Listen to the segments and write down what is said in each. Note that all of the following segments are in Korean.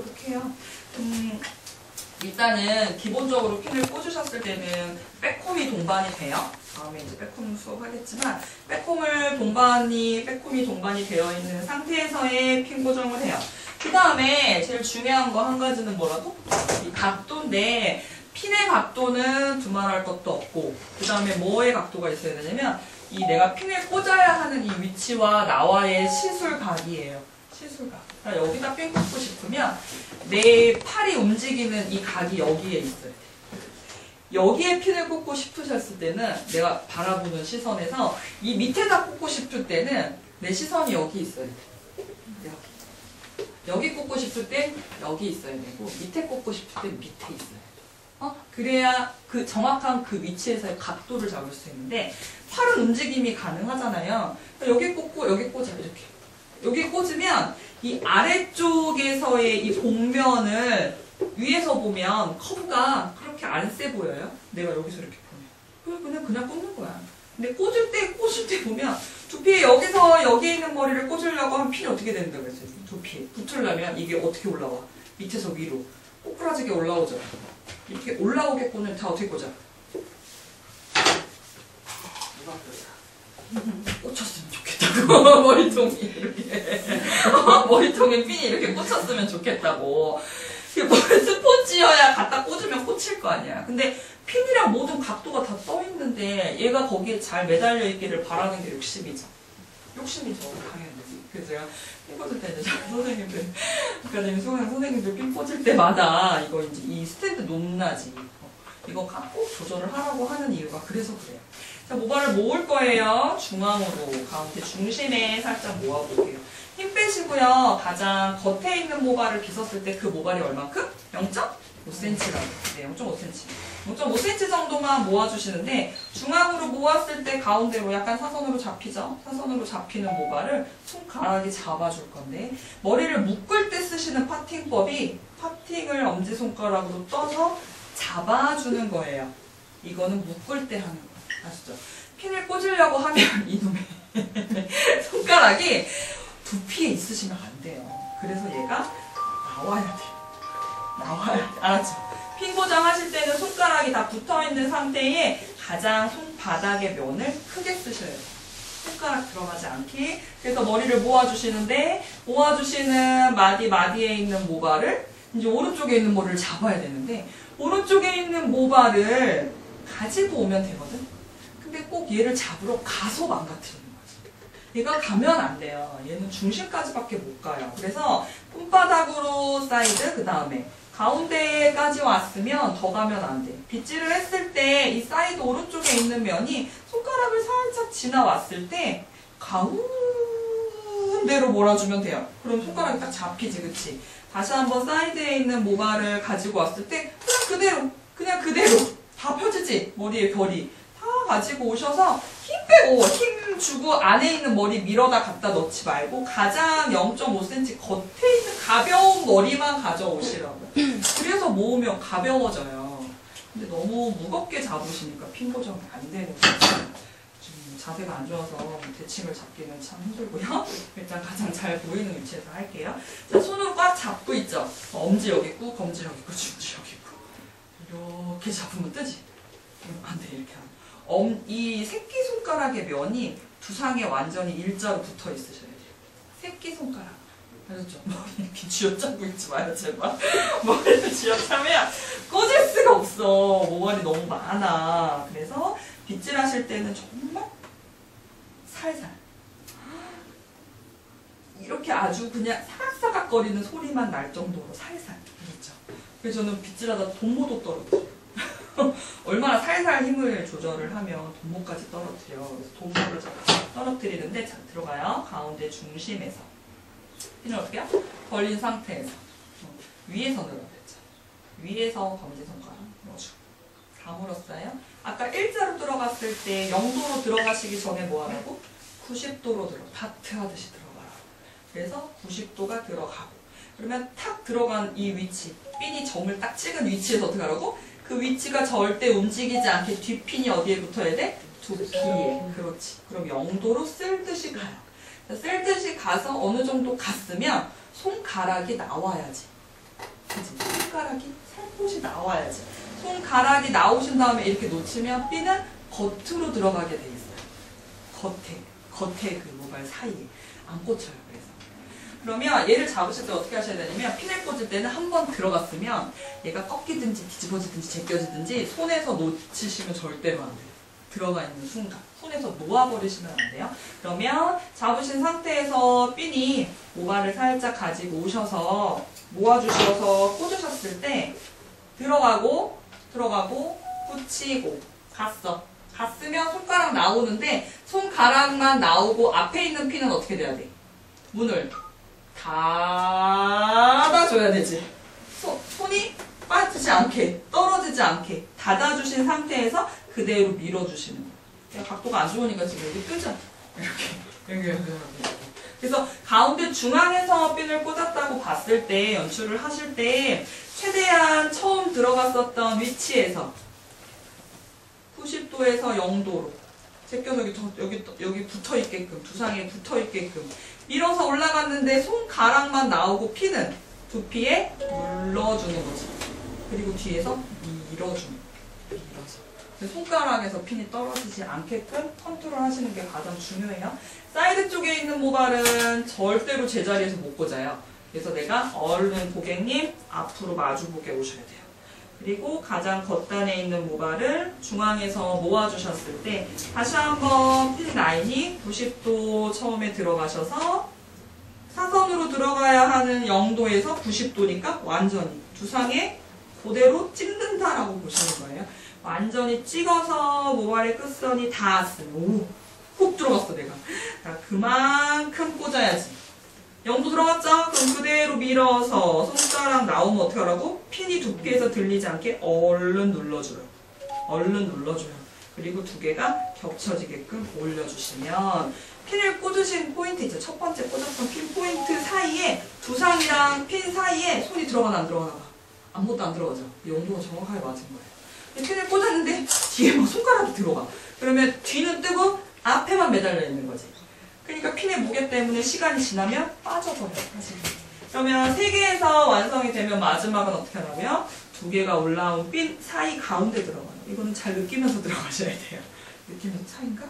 이렇게 해요. 일단은 기본적으로 핀을 꽂으셨을 때는 백홈이 동반이 돼요. 다음에 이제 백홈 수업 하겠지만 백홈이 동반이 되어 있는 상태에서의 핀 고정을 해요. 그 다음에 제일 중요한 거 한 가지는 뭐라고? 이 각도인데 핀의 각도는 두말할 것도 없고 그 다음에 뭐의 각도가 있어야 되냐면 이 내가 핀을 꽂아야 하는 이 위치와 나와의 시술각이에요. 시술각. 그러니까 여기다 핀 꽂고 싶으면 내 팔이 움직이는 이 각이 여기에 있어요. 여기에 핀을 꽂고 싶으셨을 때는 내가 바라보는 시선에서 이 밑에다 꽂고 싶을 때는 내 시선이 여기 있어야 돼. 여기 꽂고 싶을 땐 여기 있어야 되고 밑에 꽂고 싶을 땐 밑에 있어야 돼. 그래야 그 정확한 그 위치에서의 각도를 잡을 수 있는데 팔은 움직임이 가능하잖아요. 여기 꽂고 여기 꽂아 이렇게. 여기 꽂으면 이 아래쪽에서의 이 복면을 위에서 보면 커브가 그렇게 안 세 보여요. 내가 여기서 이렇게 보면 그냥 꽂는 거야. 근데 꽂을 때 보면 두피에 여기서 여기에 있는 머리를 꽂으려고 하면 핀이 어떻게 된다고 했어요? 두피에 붙으려면 이게 어떻게 올라와? 밑에서 위로 꼬꾸라지게 올라오죠. 이렇게 올라오게 꽂는 다 어떻게 꽂아? 누가 꽂혔으면 좋겠다고. 머리통이 이렇게 머리통에 핀이 이렇게 꽂혔으면 좋겠다고. 스포츠여야 갖다 꽂으면 꽂힐 거 아니야. 근데 핀이랑 모든 각도가 다 떠 있는데 얘가 거기에 잘 매달려 있기를 바라는 게 욕심이죠. 당연히. 그래서 제가 핀 꽂을 때 이제 선생님들, 아카데미 수강 선생님들 핀 꽂을 때마다 이거 이제 이 스탠드 높낮이 이거 꼭 조절을 하라고 하는 이유가 그래서 그래요. 자, 모발을 모을 거예요. 중앙으로 가운데 중심에 살짝 모아볼게요. 힘 빼시고요. 가장 겉에 있는 모발을 빗었을 때 그 모발이 얼만큼? 0.5cm라고. 네, 0.5cm. 0.5cm 정도만 모아주시는데 중앙으로 모았을 때 가운데로 약간 사선으로 잡히죠? 사선으로 잡히는 모발을 손가락이 잡아줄 건데 머리를 묶을 때 쓰시는 파팅법이 파팅을 엄지손가락으로 떠서 잡아주는 거예요. 이거는 묶을 때 하는 거예요. 아시죠? 핀을 꽂으려고 하면 이놈의 손가락이 두피에 있으시면 안 돼요. 그래서 얘가 나와야 돼요. 알았죠? 핀 고정하실 때는 손가락이 다 붙어있는 상태에 가장 손바닥의 면을 크게 쓰셔야 돼요. 손가락 들어가지 않게. 그래서 머리를 모아주시는데 모아주시는 마디에 있는 모발을 이제 오른쪽에 있는 머리를 잡아야 되는데 오른쪽에 있는 모발을 가지고 오면 되거든? 근데 꼭 얘를 잡으러 가서 망가뜨리는 거지. 얘가 가면 안 돼요. 얘는 중심까지밖에 못 가요. 그래서 손바닥으로 사이드, 그 다음에 가운데까지 왔으면 더 가면 안 돼. 빗질을 했을 때 이 사이드 오른쪽에 있는 면이 손가락을 살짝 지나왔을 때 가운데로 몰아주면 돼요. 그럼 손가락이 딱 잡히지, 그치? 다시 한번 사이드에 있는 모발을 가지고 왔을 때 그냥 그대로 다 펴지지? 머리에 결이 다 가지고 오셔서 힘 빼고 힘 주고 안에 있는 머리 밀어다 갖다 넣지 말고 가장 0.5cm 겉에 있는 가벼운 머리만 가져오시라고. 그래서 모으면 가벼워져요. 근데 너무 무겁게 잡으시니까 핀 고정이 안 되는 거예요. 지금 자세가 안 좋아서 대칭을 잡기는 참 힘들고요. 일단 가장 잘 보이는 위치에서 할게요. 자, 손으로 꽉 잡고 있죠. 엄지 여기 있고 검지 여기 있고 중지 여기 있고 이렇게 잡으면 뜨지? 안 돼, 이렇게 하면. 이 새끼손가락의 면이 두상에 완전히 일자로 붙어 있으셔야 돼요. 새끼손가락. 알았죠? 머리 이렇게 쥐어짜고 있지 마요, 제발. 머리를 쥐어짜면 꽂을 수가 없어. 모발이 너무 많아. 그래서 빗질하실 때는 정말 살살. 이렇게 아주 그냥 사각사각거리는 소리만 날 정도로 살살. 그렇죠? 그래서 저는 빗질하다 돈모도 떨어져요. 얼마나 살살 힘을 조절을 하면 돈모까지 떨어뜨려. 그래서 돈모를 떨어뜨리는데 자, 들어가요. 가운데 중심에서. 핀을 어떻게 해요? 벌린 상태에서. 위에서 늘어야죠. 위에서 검지손가락 넣어주고. 다 물었어요. 아까 일자로 들어갔을 때 0도로 들어가시기 전에 뭐 하라고? 90도로 다트 하듯이 들어가라. 그래서 90도가 들어가고. 그러면 탁 들어간 이 위치, 핀이 점을 딱 찍은 위치에서 어떻게 하라고? 그 위치가 절대 움직이지 않게 뒷핀이 어디에 붙어야 돼? 두피에. 그렇지. 그럼 0도로 쓸듯이 가요. 쓸듯이 가서 어느 정도 갔으면 손가락이 나와야지. 그치? 손가락이 살포시 나와야지. 손가락이 나오신 다음에 이렇게 놓치면 핀은 겉으로 들어가게 돼 있어요. 겉에 그 모발 사이에 안 꽂혀요. 그래서 그러면 얘를 잡으실 때 어떻게 하셔야 되냐면 핀을 꽂을 때는 한 번 들어갔으면 얘가 꺾이든지 뒤집어지든지 제껴지든지 손에서 놓치시면 절대로 안 돼요. 들어가 있는 순간 손에서 놓아버리시면 안 돼요. 그러면 잡으신 상태에서 핀이 모발을 살짝 가지고 오셔서 모아주셔서 꽂으셨을 때 들어가고 붙이고 갔으면 손가락 나오는데 손가락만 나오고 앞에 있는 핀은 어떻게 돼야 돼? 문을 닫아줘야 되지. 손이 빠지지 않게 떨어지지 않게 닫아주신 상태에서 그대로 밀어주시는 거예요. 각도가 안 좋으니까 지금 여기 뜨죠? 이렇게. 그래서 가운데 중앙에서 핀을 꽂았다고 봤을 때 연출을 하실 때 최대한 처음 들어갔었던 위치에서 90도에서 0도로 제껴서 여기 붙어있게끔 두상에 붙어있게끔 밀어서 올라갔는데 손가락만 나오고 핀은 두피에 눌러주는 거지. 그리고 뒤에서 밀어주는 거예요. 밀어서. 손가락에서 핀이 떨어지지 않게끔 컨트롤 하시는 게 가장 중요해요. 사이드 쪽에 있는 모발은 절대로 제자리에서 못 꽂아요. 그래서 내가 얼른 고객님 앞으로 마주보게 오셔야 돼요. 그리고 가장 겉단에 있는 모발을 중앙에서 모아주셨을 때 다시 한번 핀 라인이 90도 처음에 들어가셔서 사선으로 들어가야 하는 0도에서 90도니까 완전히 두상에 그대로 찍는다라고 보시는 거예요. 완전히 찍어서 모발의 끝선이 닿았으면 오! 훅 들어갔어 내가. 그만큼 꽂아야지. 0도 들어갔죠? 그럼 그대로 밀어서 손가락 나오면 어떻게 하라고? 핀이 두피에서 들리지 않게 얼른 눌러줘요. 그리고 두 개가 겹쳐지게끔 올려주시면 핀을 꽂으신 포인트 있죠? 첫 번째 꽂았던 핀 포인트 사이에 두상이랑 핀 사이에 손이 들어가나 안 들어가나 봐. 아무것도 안 들어가죠? 0도가 정확하게 맞은 거예요. 핀을 꽂았는데 뒤에 막 손가락이 들어가. 그러면 뒤는 뜨고 앞에만 매달려 있는 거지. 그러니까 핀의 무게 때문에 시간이 지나면 빠져버려요. 사실. 그러면 3개에서 완성이 되면 마지막은 어떻게 하냐면 2개가 올라온 핀 사이 가운데 들어가요. 이거는 잘 느끼면서 들어가셔야 돼요. 느끼면서 차인가?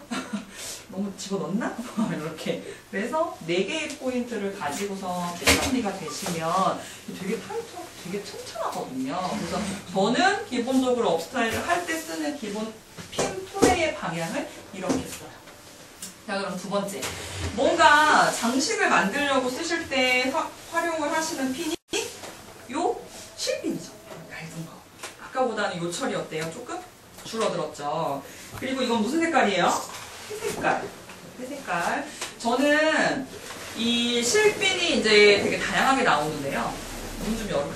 너무 집어넣나? 이렇게. 그래서 4개의 포인트를 가지고서 정리가 되시면 되게 튼튼하거든요. 그래서 저는 기본적으로 업스타일을 할 때 쓰는 기본 핀 플레이의 방향을 이렇게 써요. 자, 그럼 두 번째. 뭔가 장식을 만들려고 쓰실 때 활용을 하시는 핀이 요 실핀이죠. 얇은 거. 아까보다는 요 철이 어때요? 조금 줄어들었죠. 그리고 이건 무슨 색깔이에요? 회색깔. 저는 이 실핀이 이제 되게 다양하게 나오는데요. 문 좀 열어볼까?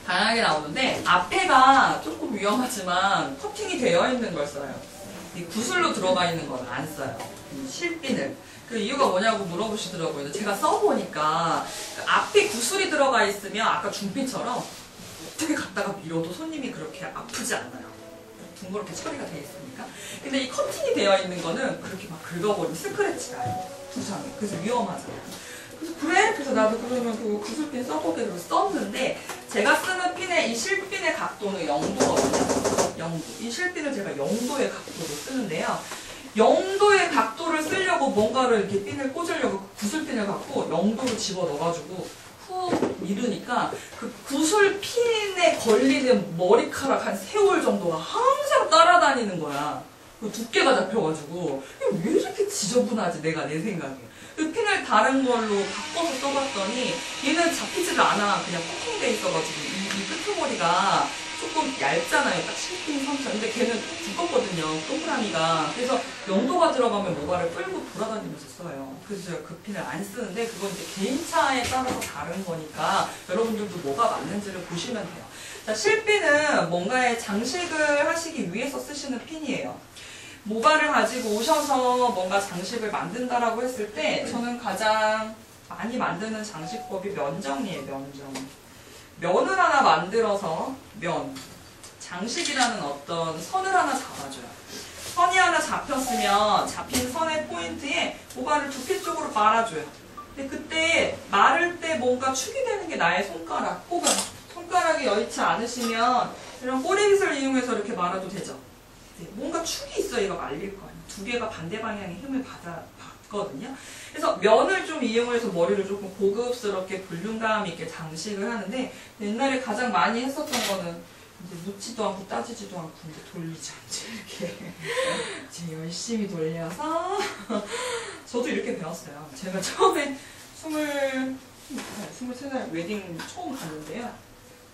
다양하게 나오는데 앞에가 조금 위험하지만 커팅이 되어 있는 걸 써요. 이 구슬로 들어가 있는 건 안 써요. 실핀을. 그 이유가 뭐냐고 물어보시더라고요. 제가 써보니까 앞에 구슬이 들어가 있으면 아까 중핀처럼 어떻게 갖다가 밀어도 손님이 그렇게 아프지 않아요. 둥그렇게 처리가 되어 있으니까. 근데 이 커팅이 되어 있는 거는 그렇게 막 긁어버리면 스크래치가 나요. 두상에. 그래서 위험하잖아요. 그래서 나도 그러면 그 구슬핀 써보게 썼는데 제가 쓰는 핀의 이 실핀의 각도는 0도거든요. 0도. 이 실핀을 제가 0도의 각도로 쓰는데요. 0도의 각도를 쓰려고 뭔가를 이렇게 핀을 꽂으려고 구슬핀을 갖고 0도로 집어넣어가지고 훅 밀으니까 그 구슬핀에 걸리는 머리카락 한 3올 정도가 항상 따라다니는 거야. 그 두께가 잡혀가지고 왜 이렇게 지저분하지 내 생각에. 그 핀을 다른 걸로 바꿔서 써봤더니 얘는 잡히지를 않아. 그냥 코팅돼 있어가지고 이 끄트머리가 조금 얇잖아요. 딱 실핀 선처럼. 근데 걔는 두껍거든요. 동그라미가. 그래서 0도가 들어가면 모발을 끌고 돌아다니면서 써요. 그래서 제가 그 핀을 안 쓰는데 그건 이제 개인차에 따라서 다른 거니까 여러분들도 뭐가 맞는지를 보시면 돼요. 자, 실핀은 뭔가의 장식을 하시기 위해서 쓰시는 핀이에요. 모발을 가지고 오셔서 뭔가 장식을 만든다라고 했을 때 저는 가장 많이 만드는 장식법이 면정이에요. 면을 하나 만들어서 장식이라는 어떤 선을 하나 잡아줘요. 선이 하나 잡혔으면 잡힌 선의 포인트에 모발을 두피 쪽으로 말아줘요. 근데 그때 마를 때 뭔가 축이 되는 게 나의 손가락 혹은 손가락이 여의치 않으시면 이런 꼬리빗을 이용해서 이렇게 말아도 되죠. 뭔가 축이 있어 얘가 말릴 거 아니에요. 두 개가 반대 방향의 힘을 받거든요. 그래서 면을 좀 이용해서 머리를 조금 고급스럽게 볼륨감 있게 장식을 하는데 옛날에 가장 많이 했었던 거는 이제 묻지도 않고 따지지도 않고 이제 돌리지 않지 이렇게 이제 열심히 돌려서 저도 이렇게 배웠어요. 제가 처음에 23살 웨딩 처음 갔는데요.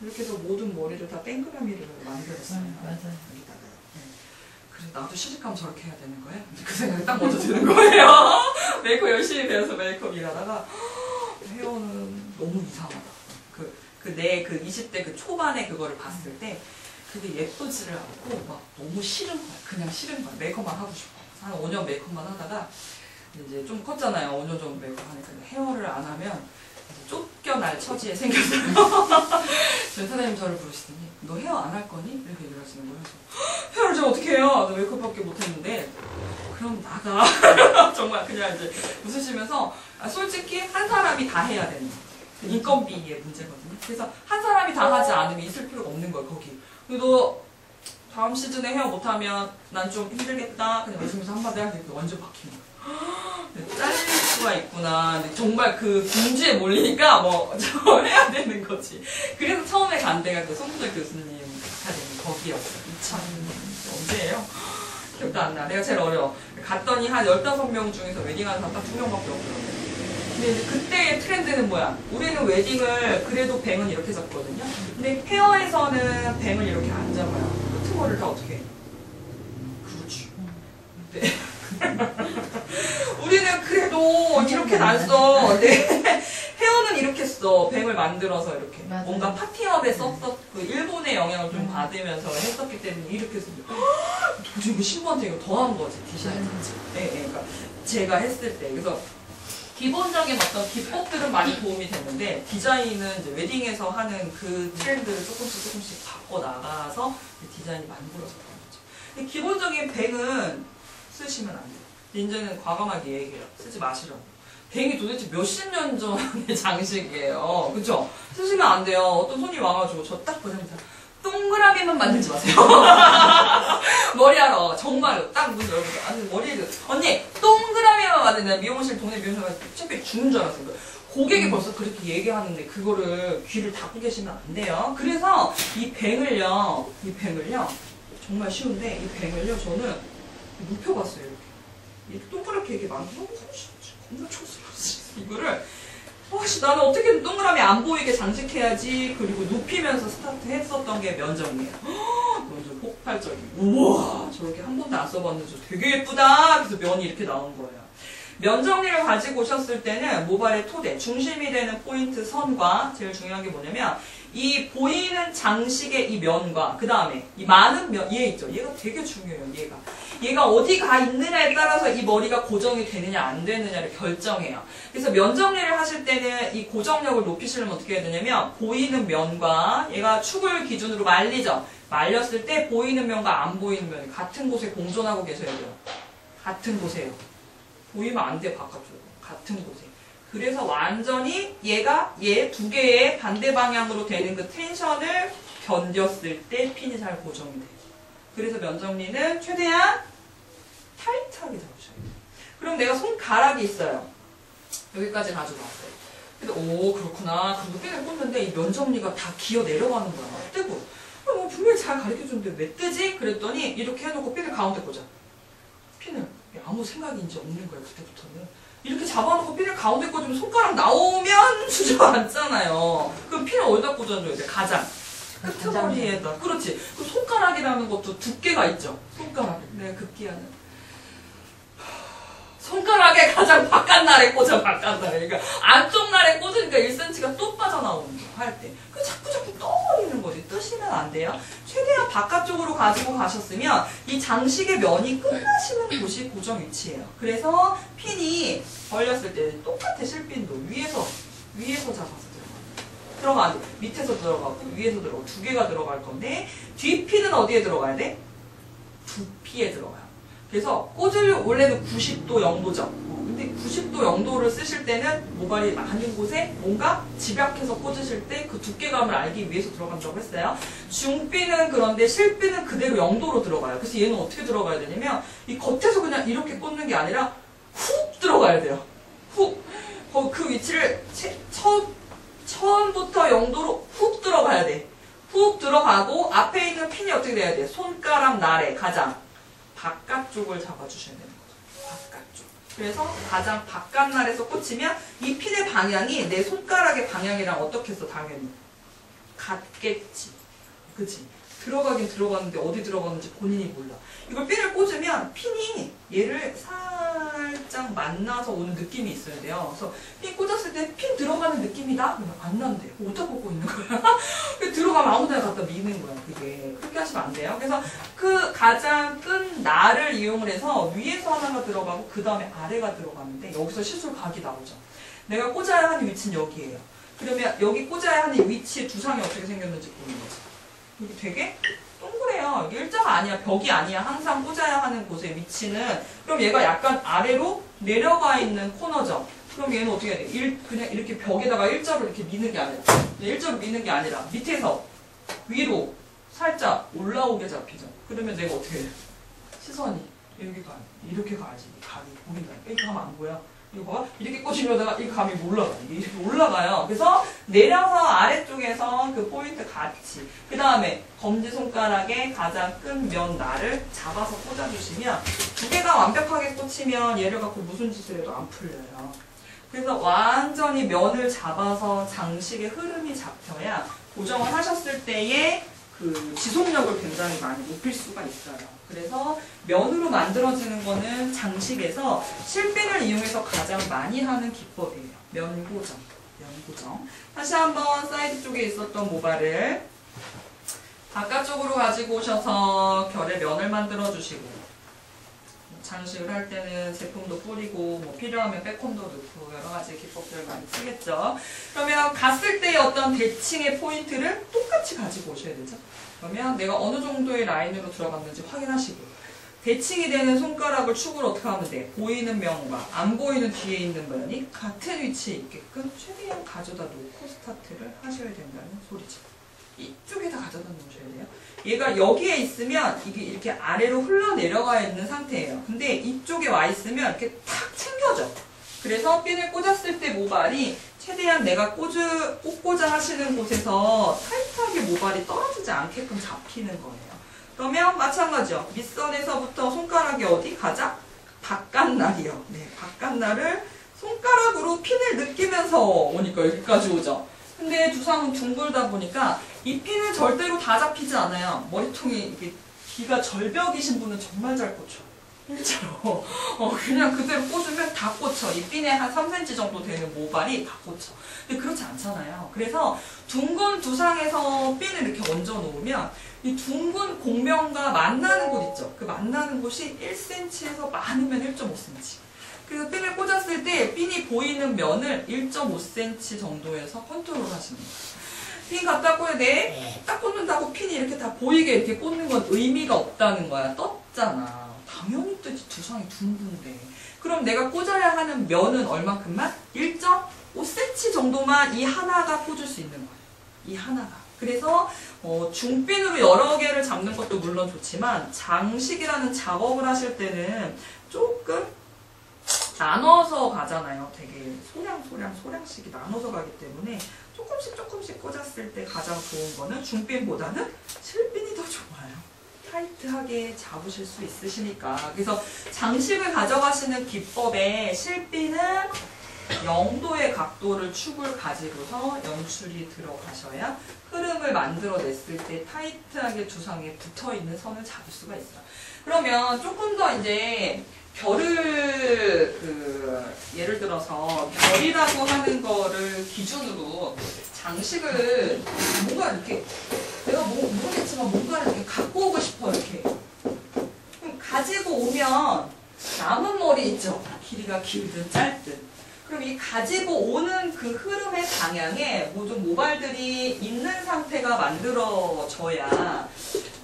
이렇게 해서 모든 머리를 다 땡그라미를 만들었어요. 맞아요. 여기다가. 네. 그래서 나도 시집가면 저렇게 해야 되는 거예요? 그 생각이 딱 먼저 드는 거예요. 메이크업 열심히 배워서 메이크업 일하다가 헤어는 너무 이상하다. 내 20대 그 초반에 그거를 봤을 때 그게 예쁘지를 않고 막 너무 싫은 거야. 그냥 싫은 거야. 메이크업만 하고 싶어. 한 5년 메이크업만 하다가 이제 좀 컸잖아요. 5년 정도 메이크업 하니까 헤어를 안 하면 쫓겨날 처지에 생겼어요. 저희 사장님 저를 부르시더니 너 헤어 안 할 거니? 이렇게 얘기를 하시는 거예요. 헤어를 제가 어떻게 해요? 나 메이크업밖에 못했는데 그럼 나가. 정말 그냥 이제 웃으시면서 솔직히 한 사람이 다 해야 되는 인건비의 문제거든요. 그래서 한 사람이 다 하지 않으면 있을 필요가 없는 거예요. 거기. 그래도 다음 시즌에 헤어 못하면 난 좀 힘들겠다. 그냥 웃으면서 한마디 하니까 완전 바뀌는 거예요. 잘릴 수가 있구나. 근데 정말 그 궁지에 몰리니까 뭐 저 해야 되는 거지. 그래서 처음에 간 데가 그 송구절 교수님 아카데미 거기였어요. 2000 언제예요? 기억도 안 나. 내가 제일 어려워. 갔더니 한 15명 중에서 웨딩하는 사람 딱 2명밖에 없더라고요. 근데 이제 그때의 트렌드는 뭐야? 우리는 웨딩을 그래도 뱅은 이렇게 잡거든요. 근데 헤어에서는 뱅을 이렇게 안 잡아요. 끝은 거를 다 어떻게 해? 그렇지. 네. 우리는 그래도 이렇게는 안 써. 네. 헤어는 이렇게 써. 뱅을 만들어서 이렇게. 맞아요. 뭔가 파티업에 썼어. 그 일본의 영향을 좀 받으면서 했었기 때문에 이렇게 써. 도저히 그 신부한테 이거 더한 거지. 디자인 자체. 네, 네. 그러니까 제가 했을 때. 그래서 기본적인 어떤 기법들은 많이 도움이 됐는데 디자인은 이제 웨딩에서 하는 그 트렌드를 조금씩 바꿔 나가서 디자인이 만들어서 그런 거죠. 근데 기본적인 뱅은 쓰시면 안 돼요. 이제는 과감하게 얘기해요. 쓰지 마시라고. 뱅이 도대체 몇십 년 전의 장식이에요. 그쵸? 쓰시면 안 돼요. 어떤 손님 와가지고 저 딱 보자마자 동그라미만 만들지 마세요. 머리하러 정말로 딱 문 열고 아니 머리를 언니 동그라미만 만드냐 미용실 동네 미용실 가서 창피해 죽는 줄 알았어요. 고객이 벌써 그렇게 얘기하는데 그거를 귀를 닫고 계시면 안 돼요. 그래서 이 뱅을요 정말 쉬운데 이 뱅을요 저는 눕혀봤어요. 이렇게 동그랗게 이게 만들어 겁나 촌스러웠어. 이거를 나는 어떻게든 동그라미 안 보이게 장식해야지. 그리고 눕히면서 스타트 했었던 게 면정이에요. 면정 폭발적인. 우와 저렇게 한 번도 안 써봤는데 되게 예쁘다. 그래서 면이 이렇게 나온 거예요. 면 정리를 가지고 오셨을 때는 모발의 토대, 중심이 되는 포인트 선과 제일 중요한 게 뭐냐면 이 보이는 장식의 이 면과 그 다음에 이 많은 면, 얘 있죠. 얘가 되게 중요해요. 얘가 어디 가 있느냐에 따라서 이 머리가 고정이 되느냐 안 되느냐를 결정해요. 그래서 면 정리를 하실 때는 이 고정력을 높이시려면 어떻게 해야 되냐면 보이는 면과 얘가 축을 기준으로 말리죠. 말렸을 때 보이는 면과 안 보이는 면이 같은 곳에 공존하고 계셔야 돼요. 같은 곳에요. 보이면 안 돼, 바깥쪽으로. 같은 곳에. 그래서 완전히 얘 두 개의 반대 방향으로 되는 그 텐션을 견뎠을 때 핀이 잘 고정이 돼요. 그래서 면 정리는 최대한 타이트하게 잡으셔야 돼요. 그럼 내가 손가락이 있어요. 여기까지 가지고 왔어요. 근데 오 그렇구나. 그리고 핀을 꽂는데 이 면 정리가 다 기어 내려가는 거야. 뜨고. 분명히 잘 가르쳐줬는데 왜 뜨지? 그랬더니 이렇게 해놓고 핀을 가운데 꽂아. 핀을. 아무 생각이 이제 없는 거예요, 그때부터는. 이렇게 잡아놓고 핀을 가운데 꽂으면 손가락 나오면 주저앉잖아요. 그럼 핀을 어디다 꽂아줘야 돼? 가장. 끄트머리에다. 그렇지. 그럼 손가락이라는 것도 두께가 있죠. 손가락. 내가 급기야는. 손가락에 가장 바깥날에 꽂아, 바깥날에. 그러니까 안쪽 날에 꽂으니까 1cm가 또 빠져나오는 거야, 할 때. 그 자꾸 떠버리는 거지. 뜨시면 안 돼요. 최대한 바깥쪽으로 가지고 가셨으면 이 장식의 면이 끝나시는 곳이 고정 위치예요. 그래서 핀이 벌렸을 때 똑같아, 실핀도. 위에서 잡아서 들어가 안 돼. 밑에서 들어가고 위에서 들어가고 두 개가 들어갈 건데 뒷핀은 어디에 들어가야 돼? 두피에 들어가요. 그래서 꽂으려면 원래는 90도 0도죠. 근데 90도 0도를 쓰실 때는 모발이 많은 곳에 뭔가 집약해서 꽂으실 때 그 두께감을 알기 위해서 들어간다고 했어요. 중비는 그런데 실비는 그대로 0도로 들어가요. 그래서 얘는 어떻게 들어가야 되냐면 이 겉에서 그냥 이렇게 꽂는 게 아니라 훅 들어가야 돼요. 훅. 그 위치를 처음부터 0도로 훅 들어가야 돼. 훅 들어가고 앞에 있는 핀이 어떻게 돼야 돼? 손가락 날에 가장 바깥쪽을 잡아주셔야 되는 거죠. 바깥쪽. 그래서 가장 바깥날에서 꽂히면 이 핀의 방향이 내 손가락의 방향이랑 어떻게 했어? 당연히 같겠지. 그치? 들어가긴 들어갔는데 어디 들어갔는지 본인이 몰라. 이걸 핀을 꽂으면 핀이 얘를 살짝 만나서 오는 느낌이 있어야 돼요. 그래서 핀 꽂았을 때 핀 들어가는 느낌이다? 그러면 안 난대. 어디다 꽂고 있는 거야? 들어가면 아무 데나 갖다 미는 거야, 그게. 그렇게 하시면 안 돼요. 그래서 그 가장 끈 날을 이용을 해서 위에서 하나가 들어가고 그 다음에 아래가 들어가는데 여기서 시술 각이 나오죠. 내가 꽂아야 하는 위치는 여기예요. 그러면 여기 꽂아야 하는 위치의 두상이 어떻게 생겼는지 보는 거죠. 이게 되게 동그래요. 이게 일자가 아니야. 벽이 아니야. 항상 꽂아야 하는 곳의 위치는. 그럼 얘가 약간 아래로 내려가 있는 코너죠. 그럼 얘는 어떻게 해야 돼? 그냥 이렇게 벽에다가 일자로 이렇게 미는 게 아니라, 일자로 미는 게 아니라 밑에서 위로 살짝 올라오게 잡히죠. 그러면 내가 어떻게 해? 시선이 이렇게 가야지. 감이 보인다. 이렇게 가면 안 보여. 이거 봐. 이렇게 꽂으려다가 이 감이 올라가. 이게 이렇게 올라가요. 그래서 내려서 아래쪽에서 그 포인트 같이. 그 다음에 검지손가락에 가장 끈 면 날을 잡아서 꽂아주시면 두 개가 완벽하게 꽂히면 얘를 갖고 무슨 짓을 해도 안 풀려요. 그래서 완전히 면을 잡아서 장식의 흐름이 잡혀야 고정을 하셨을 때에 그 지속력을 굉장히 많이 높일 수가 있어요. 그래서 면으로 만들어지는 거는 장식에서 실핀을 이용해서 가장 많이 하는 기법이에요. 면고정. 면고정. 다시 한번 사이드 쪽에 있었던 모발을 바깥쪽으로 가지고 오셔서 결에 면을 만들어 주시고 장식을 할 때는 제품도 뿌리고 뭐 필요하면 빼콘도 넣고 여러 가지 기법들을 많이 쓰겠죠. 그러면 갔을 때의 어떤 대칭의 포인트를 똑같이 가지고 오셔야 되죠. 그러면 내가 어느 정도의 라인으로 들어갔는지 확인하시고 대칭이 되는 손가락을 축으로 어떻게 하면 돼? 보이는 면과 안 보이는 뒤에 있는 면이 같은 위치에 있게끔 최대한 가져다 놓고 스타트를 하셔야 된다는 소리죠. 이쪽에다 가져다 놓으셔야 돼요. 얘가 여기에 있으면 이게 이렇게 아래로 흘러내려가 있는 상태예요. 근데 이쪽에 와 있으면 이렇게 탁 챙겨져. 그래서 핀을 꽂았을 때 모발이 최대한 내가 꽂고자 하시는 곳에서 타이트하게 모발이 떨어지지 않게끔 잡히는 거예요. 그러면 마찬가지요. 밑선에서부터 손가락이 어디 가자? 바깥날이요. 네, 바깥날을 손가락으로 핀을 느끼면서 오니까 여기까지 오죠. 근데 두상은 둥글다 보니까 이 핀을 절대로 다 잡히지 않아요. 머리통이 이게 귀가 절벽이신 분은 정말 잘 꽂혀요. 일자로. 그냥 그대로 꽂으면 다 꽂혀. 이 핀에 한 3cm 정도 되는 모발이 다 꽂혀. 근데 그렇지 않잖아요. 그래서 둥근 두상에서 핀을 이렇게 얹어 놓으면 이 둥근 공명과 만나는 곳 있죠. 그 만나는 곳이 1cm에서 많으면 1.5cm. 그래서 핀을 꽂았을 때 핀이 보이는 면을 1.5cm 정도에서 컨트롤 하시는 거예요. 핀 갖다 꽂아야 돼. 딱 꽂는다고 핀이 이렇게 다 보이게 이렇게 꽂는 건 의미가 없다는 거야. 떴잖아. 당연히 뜨지. 두상이 둥근데. 그럼 내가 꽂아야 하는 면은 얼만큼만? 1.5cm 정도만 이 하나가 꽂을 수 있는 거예요. 이 하나가. 그래서 중핀으로 여러 개를 잡는 것도 물론 좋지만 장식이라는 작업을 하실 때는 조금 나눠서 가잖아요. 되게 소량씩이 나눠서 가기 때문에 조금씩 꽂았을 때 가장 좋은 거는 중핀보다는 실핀이 더 좋아요. 타이트하게 잡으실 수 있으시니까. 그래서 장식을 가져가시는 기법에 실핀은 0도의 각도를 축을 가지고서 연출이 들어가셔야 흐름을 만들어냈을 때 타이트하게 두상에 붙어있는 선을 잡을 수가 있어요. 그러면 조금 더 이제 별을 예를 들어서 별이라고 하는 거를 기준으로 장식을 뭔가 이렇게 내가 모르겠지만 뭔가를 이렇게 갖고 오고 싶어 이렇게 그럼 가지고 오면 남은 머리 있죠. 길이가 길든 짧든 그럼 이 가지고 오는 그 흐름의 방향에 모든 모발들이 있는 상태가 만들어져야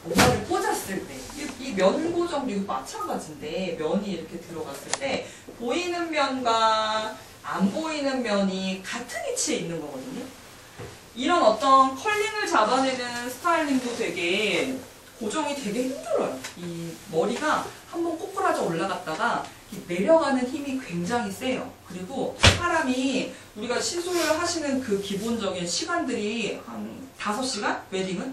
모발을 꽂았을 때 이 이 면 고정도 이거 마찬가지인데 면이 이렇게 들어갔을 때 보이는 면과 안 보이는 면이 같은 위치에 있는 거거든요. 이런 어떤 컬링을 잡아내는 스타일링도 되게 고정이 되게 힘들어요. 이 머리가 한번 꼬꾸라져 올라갔다가 내려가는 힘이 굉장히 세요. 그리고 사람이 우리가 시술을 하시는 그 기본적인 시간들이 한 5시간? 웨딩은?